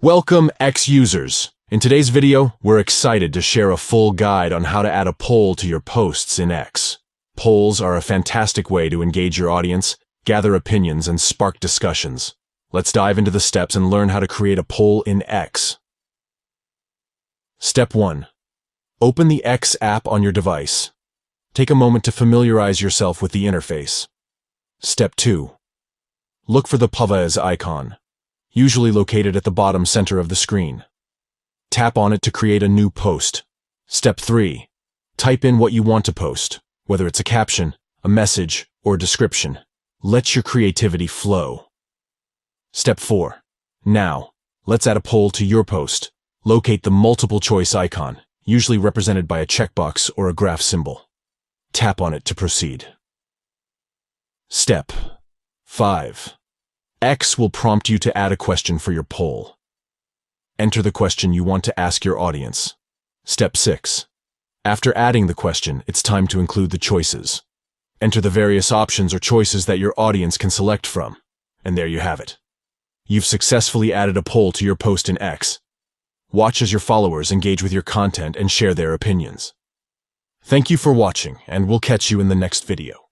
Welcome, X users. In today's video, we're excited to share a full guide on how to add a poll to your posts in X. Polls are a fantastic way to engage your audience, gather opinions, and spark discussions. Let's dive into the steps and learn how to create a poll in X. Step 1. Open the X app on your device. Take a moment to familiarize yourself with the interface. Step 2. Look for the Pavaz icon, usually located at the bottom center of the screen. Tap on it to create a new post. Step 3. Type in what you want to post, whether it's a caption, a message, or a description. Let your creativity flow. Step 4. Now, let's add a poll to your post. Locate the multiple choice icon, usually represented by a checkbox or a graph symbol. Tap on it to proceed. Step 5. X will prompt you to add a question for your poll. Enter the question you want to ask your audience. Step 6. After adding the question, it's time to include the choices. Enter the various options or choices that your audience can select from. And there you have it. You've successfully added a poll to your post in X. Watch as your followers engage with your content and share their opinions. Thank you for watching, and we'll catch you in the next video.